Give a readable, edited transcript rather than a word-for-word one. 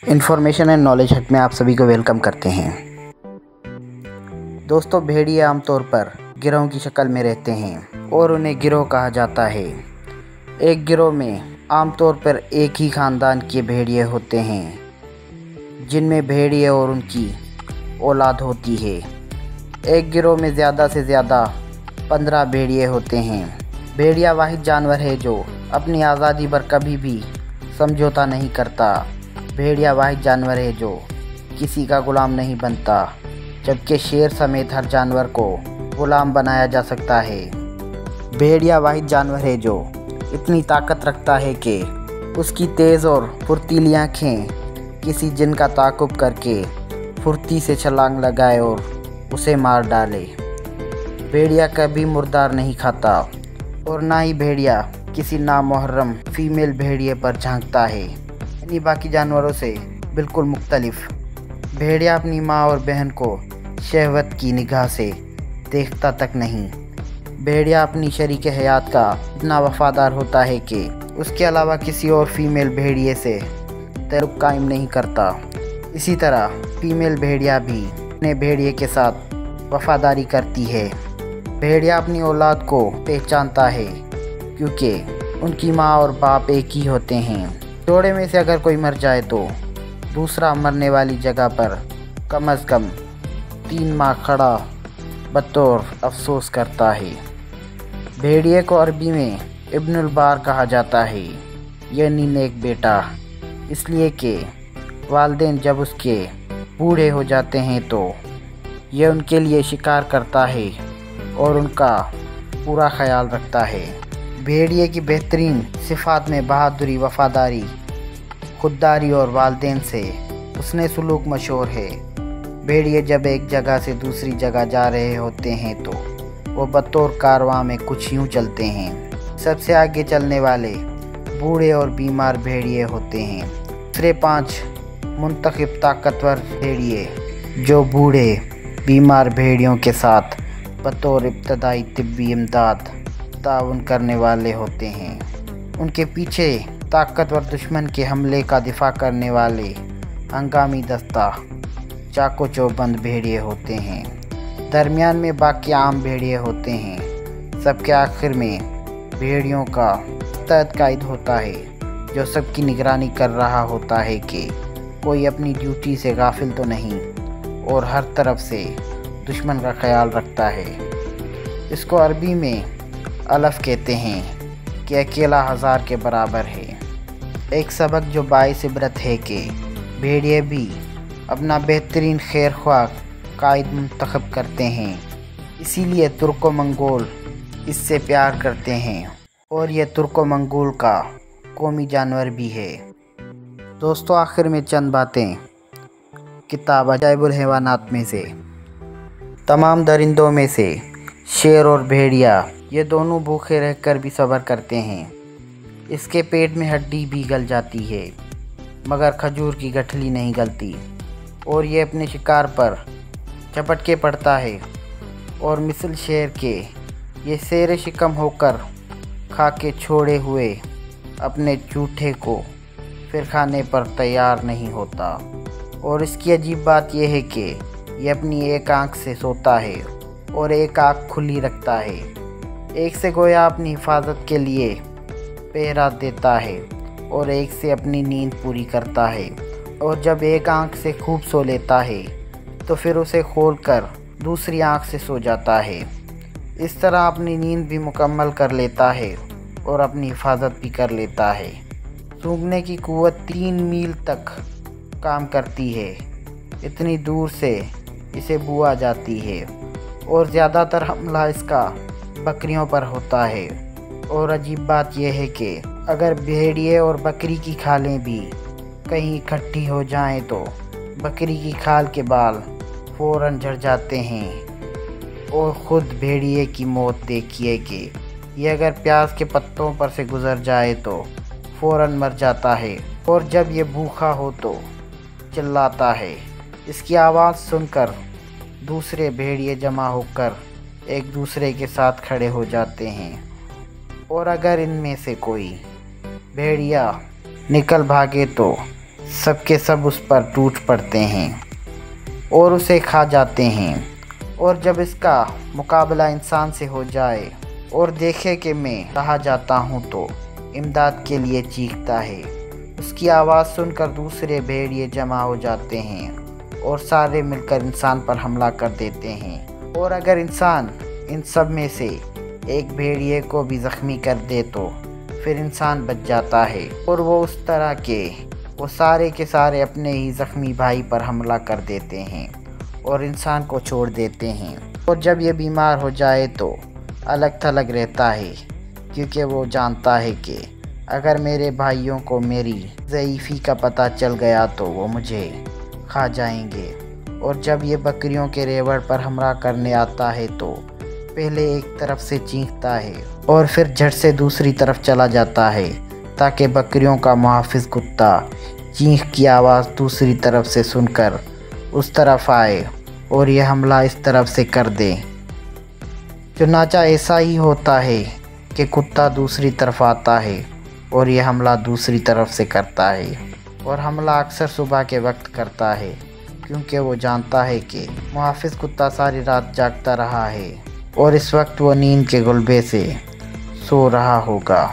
Information and knowledge हट में आप सभी को वेलकम करते हैं। दोस्तों, भेड़िए आमतौर पर गिरोह की शक्ल में रहते हैं और उन्हें गिरोह कहा जाता है। एक गिरोह में आमतौर पर एक ही ख़ानदान के भेड़िए होते हैं, जिनमें भेड़िए और उनकी औलाद होती है। एक गिरोह में ज़्यादा से ज़्यादा 15 भेड़िए होते हैं। भेड़िया वाहिद जानवर है जो अपनी आज़ादी पर कभी भी समझौता नहीं करता। भेड़िया वाहिद जानवर है जो किसी का गुलाम नहीं बनता, जबकि शेर समेत हर जानवर को गुलाम बनाया जा सकता है। भेड़िया वाहिद जानवर है जो इतनी ताकत रखता है कि उसकी तेज़ और फुर्तीली आँखें किसी जिन का ताक़ुब करके फुर्ती से छलांग लगाए और उसे मार डाले। भेड़िया कभी मुर्दार नहीं खाता और ना ही भेड़िया किसी नामुहर्रम फीमेल भेड़िए पर झांकता है। यानी बाकी जानवरों से बिल्कुल मुख्तलिफ। भेड़िया अपनी माँ और बहन को शहवत की निगाह से देखता तक नहीं। भेड़िया अपनी शरीक हयात का इतना वफ़ादार होता है कि उसके अलावा किसी और फीमेल भेड़िए से ताल्लुक़ कायम नहीं करता। इसी तरह फीमेल भेड़िया भी अपने भेड़िए के साथ वफ़ादारी करती है। भेड़िया अपनी औलाद को पहचानता है क्योंकि उनकी माँ और बाप एक ही होते हैं। जोड़े में से अगर कोई मर जाए तो दूसरा मरने वाली जगह पर कम से कम 3 माह खड़ा बतौर अफसोस करता है। भेड़िए को अरबी में इब्नुल बार कहा जाता है, यानी नेक बेटा, इसलिए कि वालिदैन जब उसके बूढ़े हो जाते हैं तो यह उनके लिए शिकार करता है और उनका पूरा ख्याल रखता है। भेड़िए की बेहतरीन सिफ़ात में बहादुरी, वफ़ादारी, खुददारी और वालिदैन से उसने सलूक मशहूर है। भेड़िए जब एक जगह से दूसरी जगह जा रहे होते हैं तो वो बतौर कारवां में कुछ यूँ चलते हैं। सबसे आगे चलने वाले बूढ़े और बीमार भेड़िए होते हैं। दूसरे 5 मुंतखब ताकतवर भेड़िए जो बूढ़े बीमार भेड़ियों के साथ बतौर इब्तदाई तिब्बी इमदाद ताउन करने वाले होते हैं। उनके पीछे ताकतवर दुश्मन के हमले का दिफा करने वाले हंगामी दस्ता चाको चौबंद भेड़िए होते हैं। दरमियान में बाकी आम भेड़िए होते हैं। सबके आखिर में भेड़ियों का मुस्तैद कायद होता है जो सबकी निगरानी कर रहा होता है कि कोई अपनी ड्यूटी से गाफिल तो नहीं और हर तरफ से दुश्मन का ख्याल रखता है। इसको अरबी में अलफ कहते हैं कि अकेला 1000 के बराबर है। एक सबक जो बाइस इबरत है कि भेड़िए भी अपना बेहतरीन खैर ख्वाह कायद मुंतखब करते हैं, इसीलिए तुर्को मंगोल इससे प्यार करते हैं और यह तुर्को मंगोल का कौमी जानवर भी है। दोस्तों, आखिर में चंद बातें किताब अजाइबुल हैवानात में से। तमाम दरिंदों में से शेर और भेड़िया ये दोनों भूखे रहकर भी सब्र करते हैं। इसके पेट में हड्डी भी गल जाती है मगर खजूर की गठली नहीं गलती और ये अपने शिकार पर झपट के पड़ता है और मिसल शेर के ये शेर शिकम होकर खा के छोड़े हुए अपने जूठे को फिर खाने पर तैयार नहीं होता। और इसकी अजीब बात यह है कि ये अपनी एक आंख से सोता है और एक आंख खुली रखता है। एक से गोया अपनी हिफाजत के लिए पहरा देता है और एक से अपनी नींद पूरी करता है। और जब एक आंख से खूब सो लेता है तो फिर उसे खोलकर दूसरी आंख से सो जाता है। इस तरह अपनी नींद भी मुकम्मल कर लेता है और अपनी हिफाजत भी कर लेता है। सूंघने की कुव्वत 3 मील तक काम करती है। इतनी दूर से इसे बू आ जाती है और ज़्यादातर हमला इसका बकरियों पर होता है। और अजीब बात यह है कि अगर भेड़िए और बकरी की खालें भी कहीं इकट्ठी हो जाएं तो बकरी की खाल के बाल फ़ौरन झड़ जाते हैं। और ख़ुद भेड़िए की मौत देखिए कि यह अगर प्याज के पत्तों पर से गुज़र जाए तो फ़ौरन मर जाता है और जब ये भूखा हो तो चिल्लाता है। इसकी आवाज़ सुनकर दूसरे भेड़िए जमा होकर एक दूसरे के साथ खड़े हो जाते हैं और अगर इनमें से कोई भेड़िया निकल भागे तो सब के सब उस पर टूट पड़ते हैं और उसे खा जाते हैं। और जब इसका मुकाबला इंसान से हो जाए और देखे कि मैं कहा जाता हूँ तो इमदाद के लिए चीखता है। उसकी आवाज़ सुनकर दूसरे भेड़िए जमा हो जाते हैं और सारे मिलकर इंसान पर हमला कर देते हैं। और अगर इंसान इन सब में से एक भेड़िए को भी ज़ख्मी कर दे तो फिर इंसान बच जाता है और वो उस तरह के वो सारे के सारे अपने ही ज़ख्मी भाई पर हमला कर देते हैं और इंसान को छोड़ देते हैं। और जब ये बीमार हो जाए तो अलग थलग रहता है, क्योंकि वो जानता है कि अगर मेरे भाइयों को मेरी ज़ईफ़ी का पता चल गया तो वो मुझे खा जाएंगे। और जब ये बकरियों के रेवड़ पर हमला करने आता है तो पहले एक तरफ से चीखता है और फिर झट से दूसरी तरफ चला जाता है, ताकि बकरियों का मुहाफ़िज़ कुत्ता चीख की आवाज़ दूसरी तरफ से सुनकर उस तरफ आए और यह हमला इस तरफ से कर दे। चुनांचा ऐसा ही होता है कि कुत्ता दूसरी तरफ आता है और यह हमला दूसरी तरफ से करता है। और हमला अक्सर सुबह के वक्त करता है, क्योंकि वो जानता है कि मुहाफ़िज़ कुत्ता सारी रात जागता रहा है और इस वक्त वो नींद के गुलबे से सो रहा होगा।